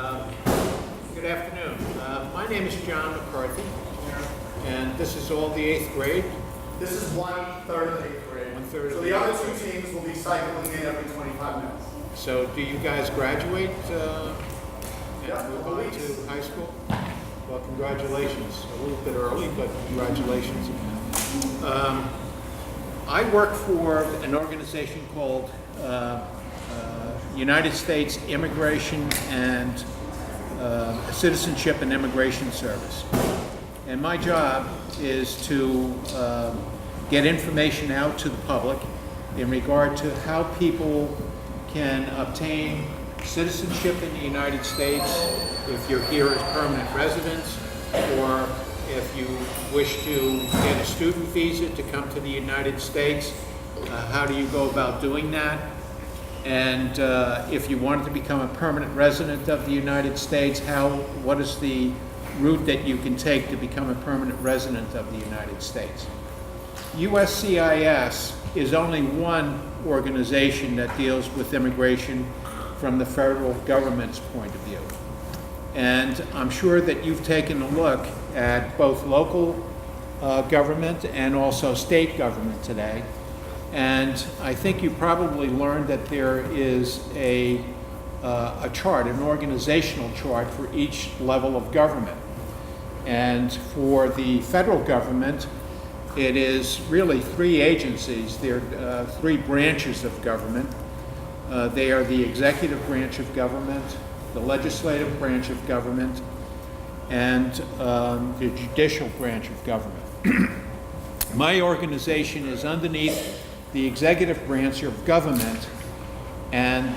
Good afternoon. My name is John McCarthy, and this is all the 8th grade. This is 1/3 of the 8th grade. 1/3 So of the the other eighth two grade. teams will be cycling in every 25 minutes. So do you guys graduate Yeah, and move couple on weeks. to high school? Well, congratulations. A little bit early, but congratulations. I work for an organization called United States Immigration and Citizenship and Immigration Service. And my job is to get information out to the public in regard to how people can obtain citizenship in the United States if you're here as permanent residents, or if you wish to get a student visa to come to the United States, how do you go about doing that? And if you wanted to become a permanent resident of the United States, what is the route that you can take to become a permanent resident of the United States? USCIS is only one organization that deals with immigration from the federal government's point of view. And I'm sure that you've taken a look at both local government and also state government today. And I think you probably learned that there is a chart, an organizational chart for each level of government. And for the federal government, it is really 3 agencies. There are 3 branches of government. They are the executive branch of government, the legislative branch of government, and the judicial branch of government. My organization is underneath the executive branch of government, and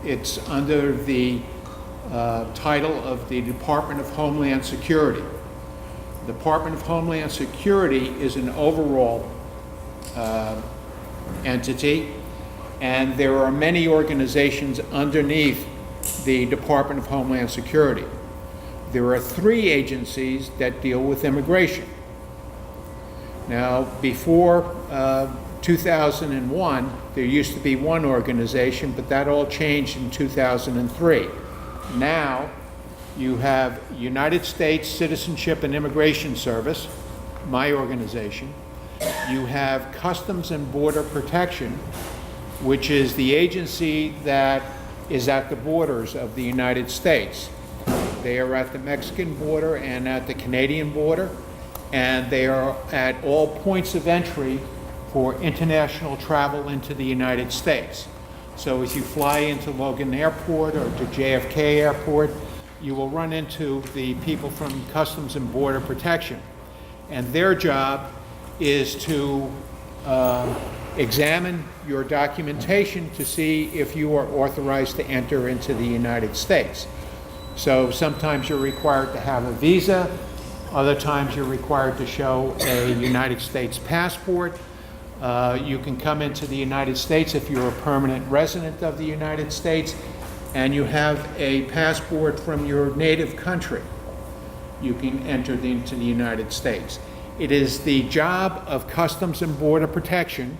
it's under the title of the Department of Homeland Security. The Department of Homeland Security is an overall entity, and there are many organizations underneath the Department of Homeland Security. There are 3 agencies that deal with immigration. Now, before 2001, there used to be one organization, but that all changed in 2003. Now, you have United States Citizenship and Immigration Service, my organization. You have Customs and Border Protection, which is the agency that is at the borders of the United States. They are at the Mexican border and at the Canadian border, and they are at all points of entry for international travel into the United States. So if you fly into Logan Airport or to JFK Airport, you will run into the people from Customs and Border Protection. And their job is to examine your documentation to see if you are authorized to enter into the United States. So sometimes you're required to have a visa, other times you're required to show a United States passport. You can come into the United States if you're a permanent resident of the United States and you have a passport from your native country. You can enter into the United States. It is the job of Customs and Border Protection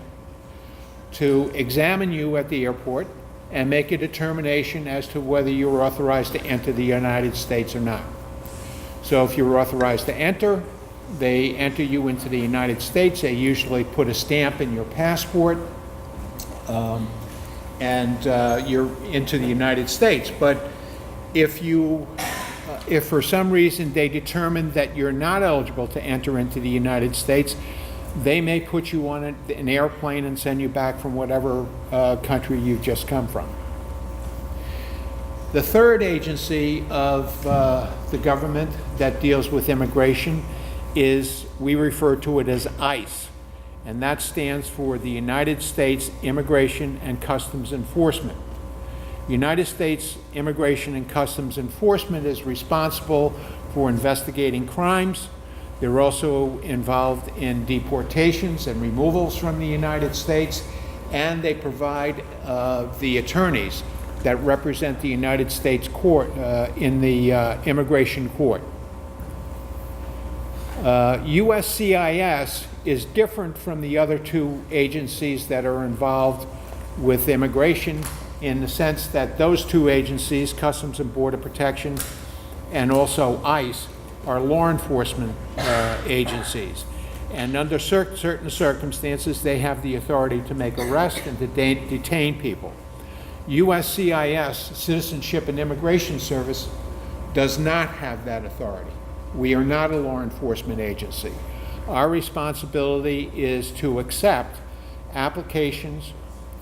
to examine you at the airport and make a determination as to whether you're authorized to enter the United States or not. So if you're authorized to enter, they enter you into the United States. They usually put a stamp in your passport, and you're into the United States. But if for some reason they determine that you're not eligible to enter into the United States, they may put you on an airplane and send you back from whatever country you've just come from. The third agency of the government that deals with immigration is, we refer to it as ICE, and that stands for the United States Immigration and Customs Enforcement. United States Immigration and Customs Enforcement is responsible for investigating crimes. They're also involved in deportations and removals from the United States, and they provide the attorneys that represent the United States court in the immigration court. USCIS is different from the other two agencies that are involved with immigration in the sense that those two agencies, Customs and Border Protection and also ICE, are law enforcement agencies. And under certain circumstances, they have the authority to make arrests and to detain people. USCIS, Citizenship and Immigration Service, does not have that authority. We are not a law enforcement agency. Our responsibility is to accept applications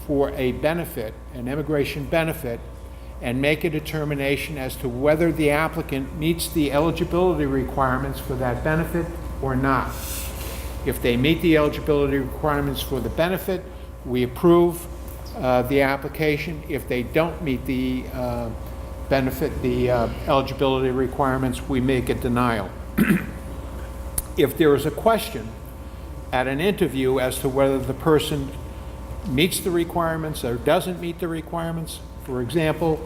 for a benefit, an immigration benefit, and make a determination as to whether the applicant meets the eligibility requirements for that benefit or not. If they meet the eligibility requirements for the benefit, we approve the application. If they don't meet the eligibility requirements, we make a denial. If there is a question at an interview as to whether the person meets the requirements or doesn't meet the requirements, for example,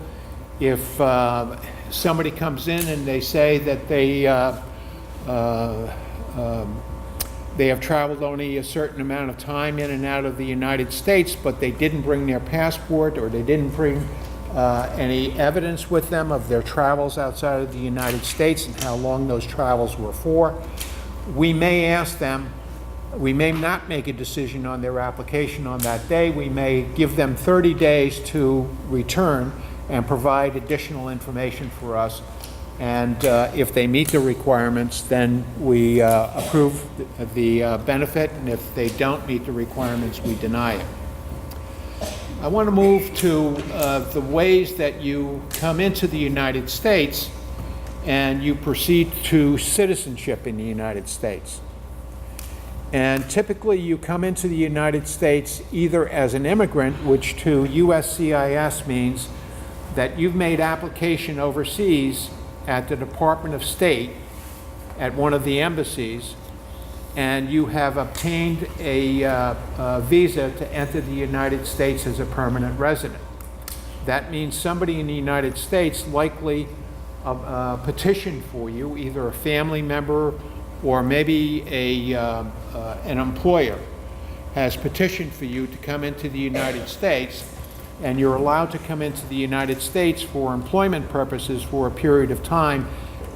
if somebody comes in and they say that they have traveled only a certain amount of time in and out of the United States, but they didn't bring their passport or they didn't bring any evidence with them of their travels outside of the United States and how long those travels were for, we may ask them, we may not make a decision on their application on that day. We may give them 30 days to return and provide additional information for us. And if they meet the requirements, then we approve the benefit, and if they don't meet the requirements, we deny it. I want to move to the ways that you come into the United States and you proceed to citizenship in the United States. And typically you come into the United States either as an immigrant, which to USCIS means that you've made application overseas at the Department of State, at one of the embassies, and you have obtained a visa to enter the United States as a permanent resident. That means somebody in the United States likely petitioned for you, either a family member or maybe an employer has petitioned for you to come into the United States, and you're allowed to come into the United States for employment purposes for a period of time,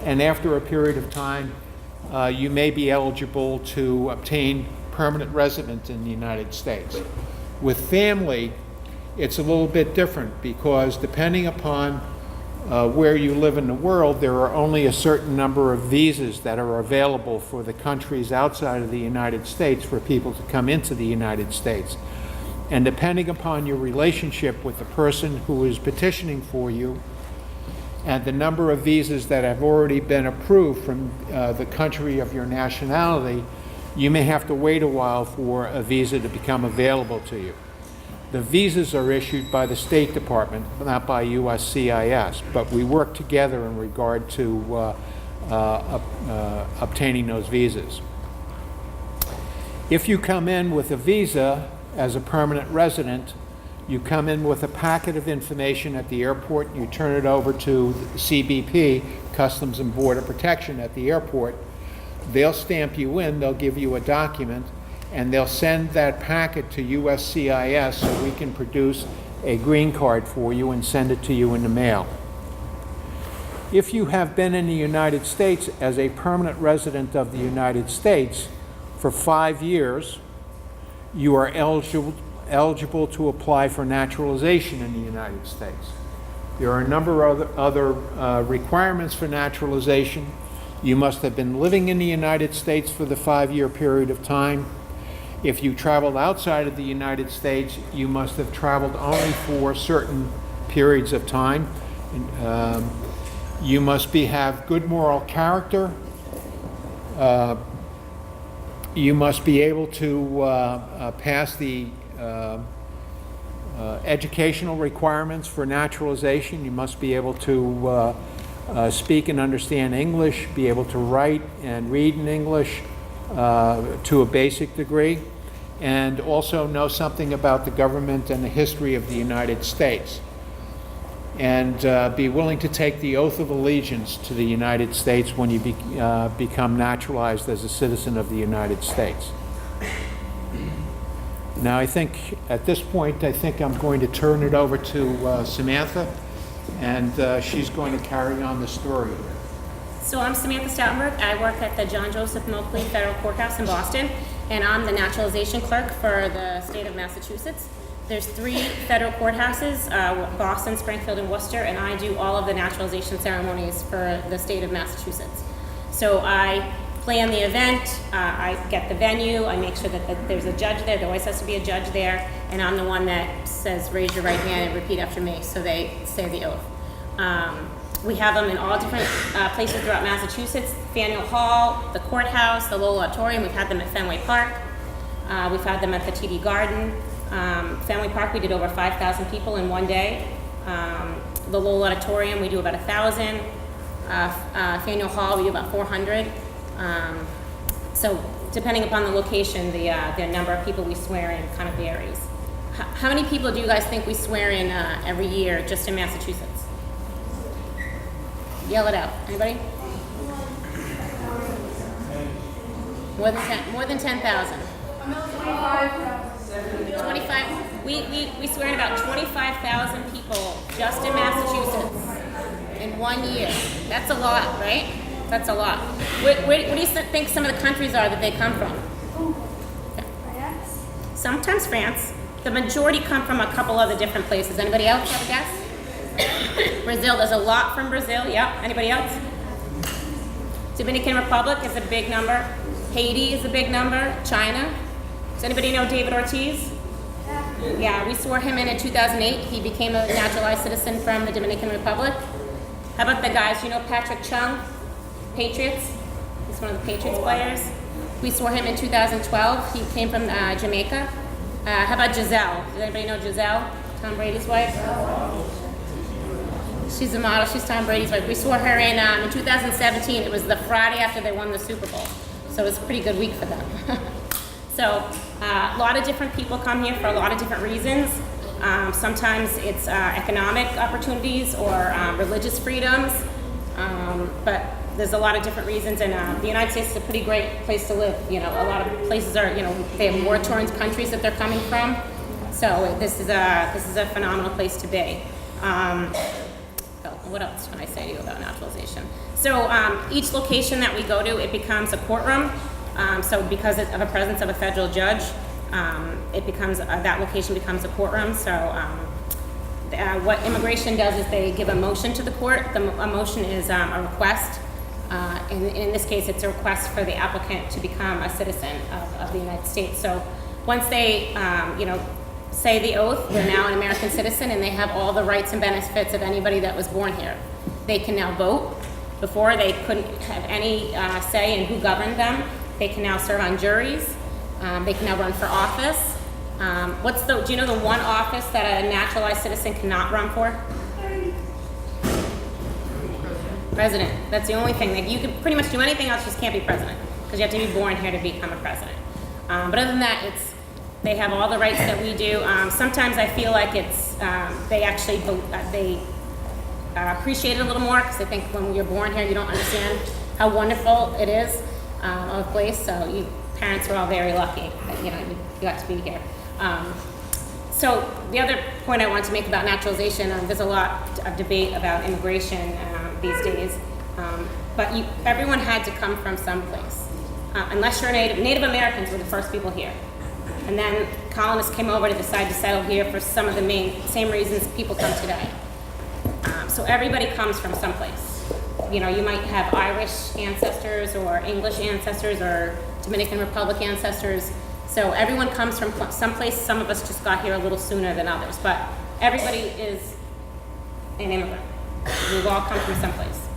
and after a period of time, you may be eligible to obtain permanent residence in the United States. With family, it's a little bit different because depending upon where you live in the world, there are only a certain number of visas that are available for the countries outside of the United States for people to come into the United States. And depending upon your relationship with the person who is petitioning for you and the number of visas that have already been approved from the country of your nationality, you may have to wait a while for a visa to become available to you. The visas are issued by the State Department, not by USCIS, but we work together in regard to obtaining those visas. If you come in with a visa as a permanent resident, you come in with a packet of information at the airport, you turn it over to CBP, Customs and Border Protection at the airport. They'll stamp you in, they'll give you a document, and they'll send that packet to USCIS so we can produce a green card for you and send it to you in the mail. If you have been in the United States as a permanent resident of the United States for 5 years, you are eligible to apply for naturalization in the United States. There are a number of other requirements for naturalization. You must have been living in the United States for the 5-year period of time. If you traveled outside of the United States, you must have traveled only for certain periods of time. You must have good moral character. You must be able to pass the educational requirements for naturalization. You must be able to speak and understand English, be able to write and read in English to a basic degree, and also know something about the government and the history of the United States, and be willing to take the oath of allegiance to the United States when you become naturalized as a citizen of the United States. Now, I think, at this point, I think I'm going to turn it over to Samantha, and she's going to carry on the story here. So I'm Samantha Stoutenberg. I work at the John Joseph Milkley Federal Courthouse in Boston, and I'm the naturalization clerk for the state of Massachusetts. There's 3 federal courthouses, Boston, Springfield, and Worcester, and I do all of the naturalization ceremonies for the state of Massachusetts. So I plan the event, I get the venue, I make sure that there's a judge there, there always has to be a judge there, and I'm the one that says, raise your right hand and repeat after me, so they say the oath. We have them in all different places throughout Massachusetts, Faneuil Hall, the courthouse, the Lowell Auditorium. We've had them at Fenway Park. We've had them at the TD Garden. Fenway Park, we did over 5,000 people in one day. The Lowell Auditorium, we do about 1,000. Faneuil Hall, we do about 400. So depending upon the location, the number of people we swear in kind of varies. How many people do you guys think we swear in every year just in Massachusetts? Yell it out. Anybody? More than 10,000. 25. We swear in about 25,000 people just in Massachusetts in 1 year. That's a lot, right? That's a lot. What do you think some of the countries are that they come from? France. Sometimes France. The majority come from a couple other different places. Anybody else have a guess? Brazil, there's a lot from Brazil. Yep. Anybody else? Dominican Republic is a big number. Haiti is a big number. China. Does anybody know David Ortiz? Yeah, we swore him in 2008. He became a naturalized citizen from the Dominican Republic. How about the guys? You know Patrick Chung? Patriots. He's one of the Patriots players. We swore him in 2012. He came from Jamaica. How about Giselle? Does anybody know Giselle? Tom Brady's wife? She's a model. She's Tom Brady's wife. We swore her in 2017. It was the Friday after they won the Super Bowl. So it was a pretty good week for them. So a lot of different people come here for a lot of different reasons. Sometimes it's economic opportunities or religious freedoms. But there's a lot of different reasons, and the United States is a pretty great place to live. You know, a lot of places are, you know, they have war-torn countries that they're coming from. So this is a phenomenal place to be. What else can I say to you about naturalization? So each location that we go to, it becomes a courtroom. So because of a presence of a federal judge, it becomes that location becomes a courtroom. So what immigration does is they give a motion to the court. A motion is a request. In this case, it's a request for the applicant to become a citizen of the United States. So once they, say the oath, they're now an American citizen, and they have all the rights and benefits of anybody that was born here. They can now vote. Before, they couldn't have any say in who governed them. They can now serve on juries. They can now run for office. Do you know the one office that a naturalized citizen cannot run for? President. That's the only thing. Like, you can pretty much do anything else, just can't be president, because you have to be born here to become a president. But other than that, they have all the rights that we do. Sometimes I feel like they actually appreciate it a little more, because I think when you're born here, you don't understand how wonderful it is of a place. So parents are all very lucky that you got to be here. So the other point I want to make about naturalization, there's a lot of debate about immigration these days, but everyone had to come from someplace. Unless you're Native Americans were the first people here. And then colonists came over to decide to settle here for some of the same reasons people come today. So everybody comes from someplace. You might have Irish ancestors or English ancestors or Dominican Republic ancestors. So everyone comes from someplace. Some of us just got here a little sooner than others, but everybody is an immigrant. We've all come from someplace.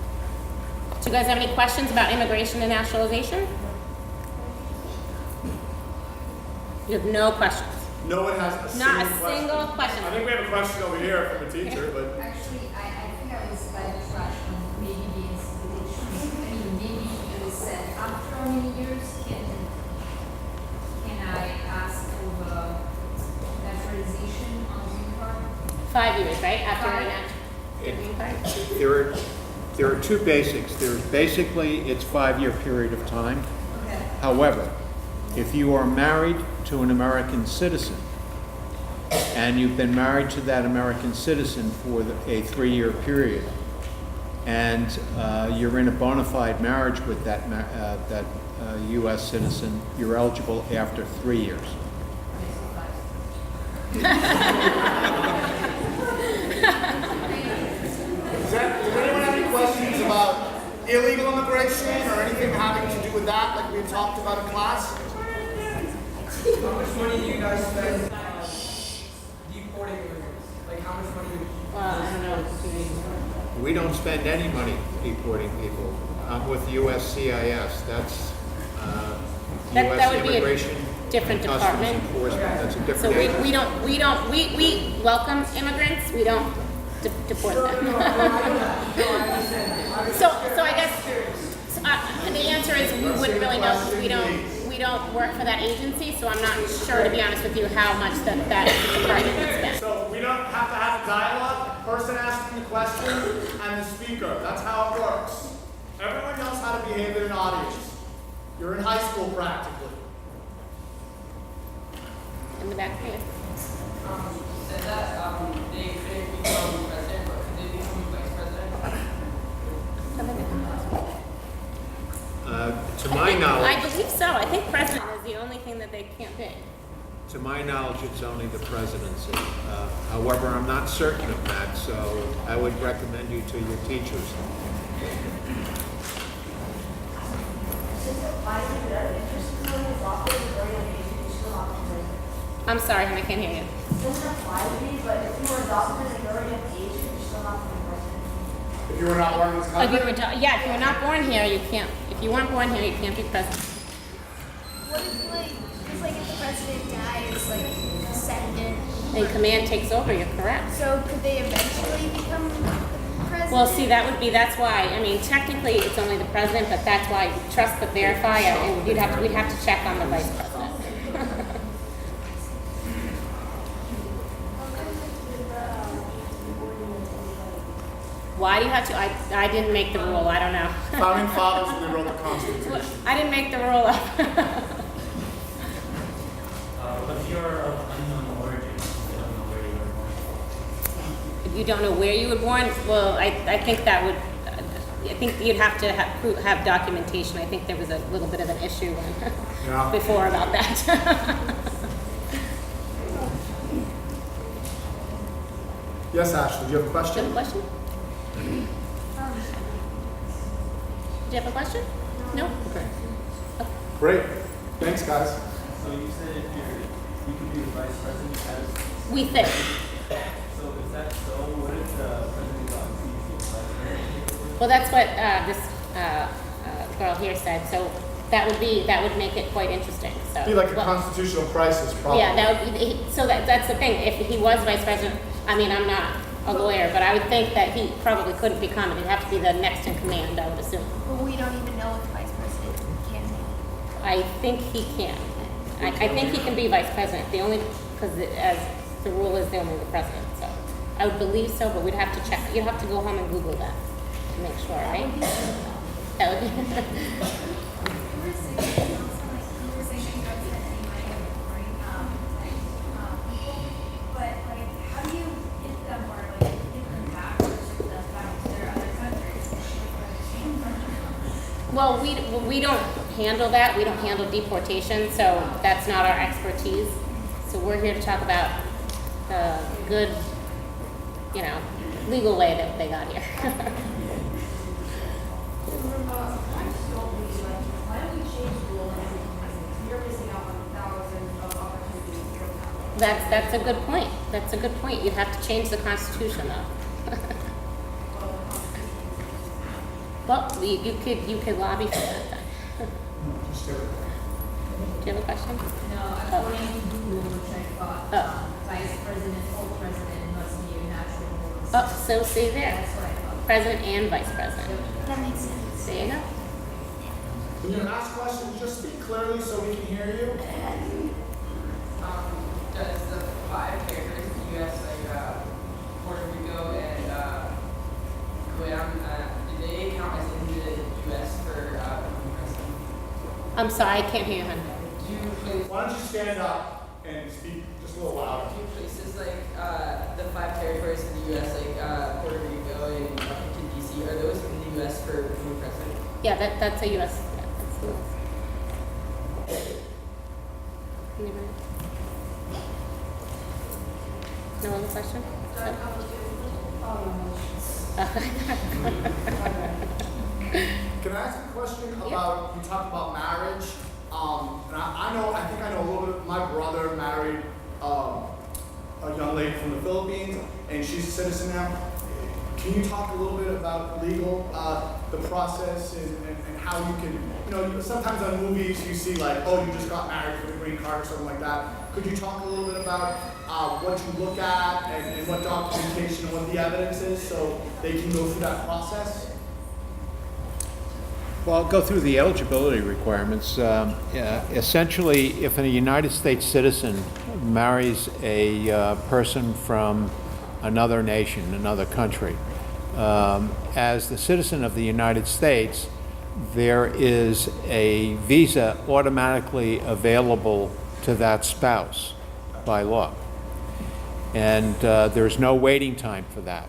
Do you guys have any questions about immigration and naturalization? You have no questions. No one has a Not a single single question. I think we have a question over here from a teacher, but Actually, I think I was slightly flashed on maybe the institution. I mean, maybe it was said after how many years can I ask for naturalization on green card? 5 years, right? After Five. green card? There are two basics. Basically, it's 5-year period of time. Okay. However, if you are married to an American citizen, and you've been married to that American citizen for a 3-year period, and you're in a bona fide marriage with that U.S. citizen, you're eligible after 3 years. Does anyone have any questions about illegal immigration or anything having to do with that, like we talked about in class? How much money do you guys spend deporting immigrants? Like how much money? I don't know. We don't spend any money deporting people. I'm with USCIS. That's That U.S. would be a Immigration different and Customs department. Enforcement. That's a So different agency. we welcome immigrants, we don't deport them. So I guess, the answer is we wouldn't really know because we don't work for that agency, so I'm not sure, to be honest with you, how much that department would spend. So we don't have to have a dialogue, person asking the question and the speaker. That's how it works. Everyone knows how to behave in an audience. You're in high school practically. In the back here. Said that they couldn't become president, but could they become vice president? To my I knowledge, believe so. I think president is the only thing that they can't be. to my knowledge, it's only the presidency. However, I'm not certain of that, so I would recommend you to your teachers. I'm sorry, honey, I can't hear you. Doesn't apply to me, but if you were adopted as a already of age, you're still not the president. If you were not born in this If country, you were, if you were not born here, you can't. If you weren't born here, you can't be president. What if if the president dies, the second? And command takes over. You're correct. So could they eventually become president? Well, see, that's why. I mean, technically, it's only the president, but that's why trust but verify. And we'd have to check on the vice president. Why do you have to? I didn't make the rule. I don't know. founding fathers when they wrote the Constitution. I didn't make the rule up. If you're of unknown origin, you don't know where you were born. If you don't know where you were born, well, I think that would. I think you'd have to have documentation. I think there was a little bit of an issue Yeah. before about that. Yes, Ashley, do you have a Do you question? have a question? Do you have a question? No? Okay. Great. Thanks, guys. So you said you could be the vice president as, We think. so is that so? What if the president got seized vice president? Well, that's what this girl here said. So that would make it quite interesting. So Be like a well, constitutional crisis, probably. yeah, that would be. So that's the thing. If he was vice president, I mean, I'm not a lawyer, but I would think that he probably couldn't become it. He'd have to be the next in command, I would assume. But we don't even know if the vice president can be. I think he can. I think he can be vice president. The only because as the rule is, they're only the president. So I would believe so, but we'd have to check. You'd have to go home and Google that to make sure, right? That would be. But how do you get them or get them back to their other countries? Well, we don't handle that. We don't handle deportation, so that's not our expertise. So we're here to talk about the good, legal way that they got here. Why don't we change the rule and you're missing out on thousands of opportunities? That's a good point. That's a good point. You'd have to change the Constitution, though. Well, you could lobby for that then. Do you have a question? No, according to Google, which I thought, Oh. vice president or president must be a natural born Oh, so see there. That's what I thought. President and vice president. That makes sense. There you go. When you ask questions, just speak clearly so we can hear you. Does the 5 characters U.S. Puerto Rico and Guam, do they count as in the U.S. for becoming president? I'm sorry, I can't hear you, hon. Do Why don't you stand up and speak just a little louder? A few places like the 5 territories in the U.S., like Puerto Rico and Washington D.C. Are those in the U.S. for becoming president? Yeah, that's a U.S. Yeah, that's the U.S. Anybody? No other question? Can I ask a question about, you talked about marriage, and I think I know a little bit, my brother married a young lady from the Philippines, and she's a citizen now. Can you talk a little bit about legal, the process and how you can, sometimes on movies you see like, oh, you just got married for the green card or something like that. Could you talk a little bit about what you look at and what documentation and what the evidence is so they can go through that process? Well, I'll go through the eligibility requirements. Essentially, if a United States citizen marries a person from another nation, another country, as the citizen of the United States, there is a visa automatically available to that spouse by law. And there's no waiting time for that.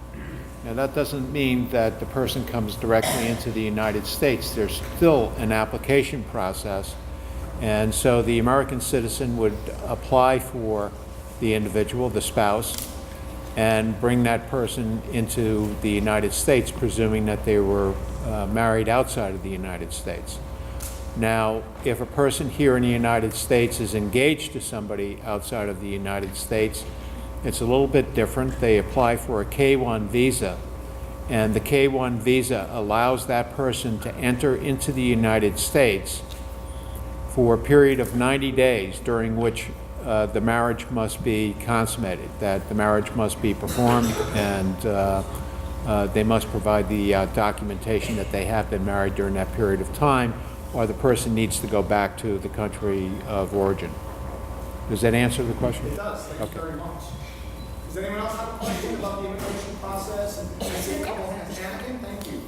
Now, that doesn't mean that the person comes directly into the United States. There's still an application process. And so the American citizen would apply for the individual, the spouse, and bring that person into the United States, presuming that they were married outside of the United States. Now, if a person here in the United States is engaged to somebody outside of the United States, it's a little bit different. They apply for a K-1 visa, and the K-1 visa allows that person to enter into the United States for a period of 90 days during which the marriage must be consummated, that the marriage must be performed, and they must provide the documentation that they have been married during that period of time, or the person needs to go back to the country of origin. Does that answer the question? It does, thank you very much. Does anyone else have a question about the immigration process? And I see a couple hands. Anakin, thank you.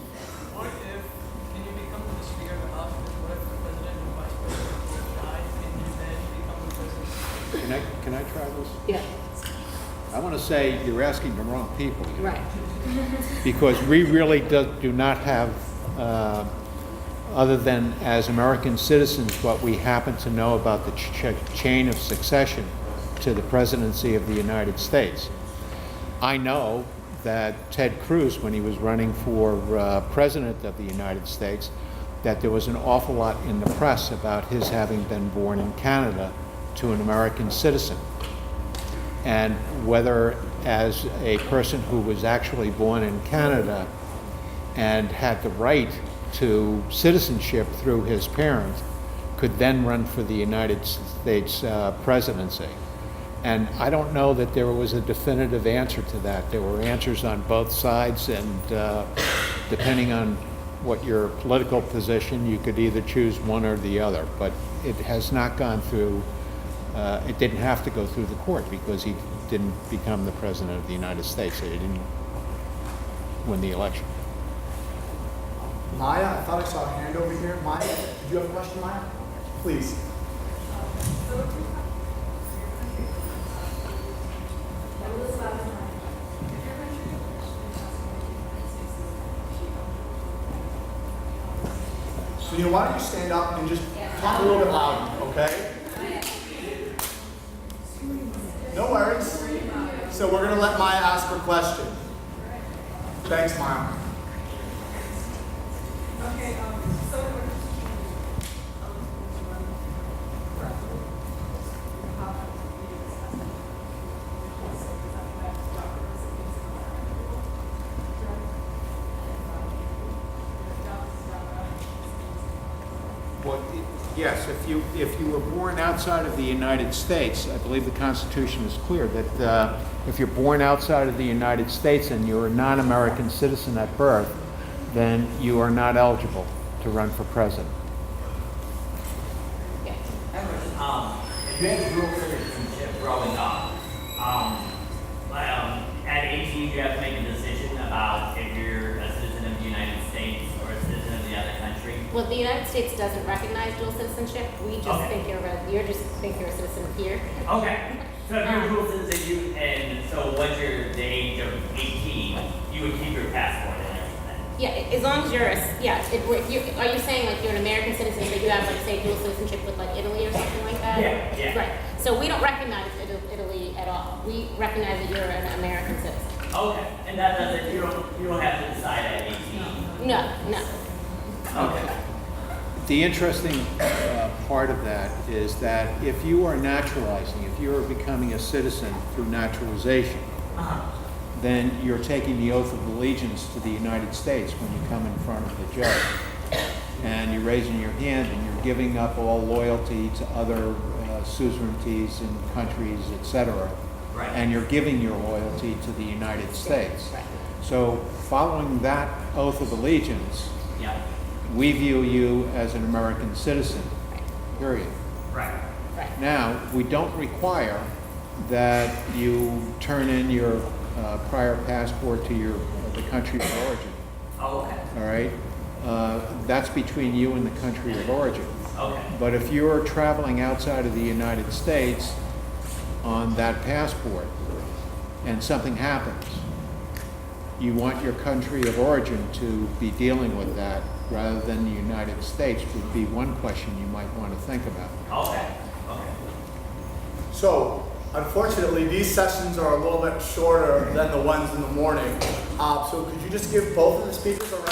What if, can you become the Speaker of the House? What if the President and Vice President died? Can you then become the President? Can I try this? Yeah. I want to say you're asking the wrong people. Right. Because we really do not have, other than as American citizens, what we happen to know about the chain of succession to the presidency of the United States. I know that Ted Cruz, when he was running for president of the United States, that there was an awful lot in the press about his having been born in Canada to an American citizen. And whether as a person who was actually born in Canada and had the right to citizenship through his parents, could then run for the United States presidency. And I don't know that there was a definitive answer to that. There were answers on both sides, and depending on what your political position, you could either choose one or the other. But it has not gone through, it didn't have to go through the court because he didn't become the president of the United States. He didn't win the election. Maya, I thought I saw a hand over here. Maya, did you have a question, Maya? Please. So why don't you stand up and just talk a little bit louder, okay? No worries. So we're going to let Maya ask her question. Thanks, Maya. Okay, so Well, yes, if you were born outside of the United States, I believe the Constitution is clear that if you're born outside of the United States and you're a non-American citizen at birth, then you are not eligible to run for president. If you had dual citizenship growing up, at 18 you have to make a decision about if you're a citizen of the United States or a citizen of the other country. Well, the United States doesn't recognize dual citizenship. We just Okay. think you just think you're a citizen here. Okay. So if you're a dual citizen, and so once you're the age of 18, you would keep your passport and everything. Yeah, as long as you're are you saying like you're an American citizen, but you have like say dual citizenship with like Italy or something like that? Yeah, yeah. Right. So we don't recognize Italy at all. We recognize that you're an American citizen. Okay. And that doesn't, you don't have to decide at 18. No, no. Okay. The interesting part of that is that if you are naturalizing, if you are becoming a citizen through naturalization, Uh-huh. then you're taking the oath of allegiance to the United States when you come in front of the judge. And you're raising your hand and you're giving up all loyalty to other suzerainties and countries, etc. Right. And you're giving your loyalty to the United States. Right. So following that oath of allegiance, Yeah. we view you as an American citizen, period. Right. Right. Now, we don't require that you turn in your prior passport to the country of origin, Oh, okay. all right? That's between you and the country of origin. Okay. But if you're traveling outside of the United States on that passport and something happens, you want your country of origin to be dealing with that rather than the United States would be one question you might want to think about. Okay. Okay. So, unfortunately, these sessions are a little bit shorter than the ones in the morning. So could you just give both of the speakers a round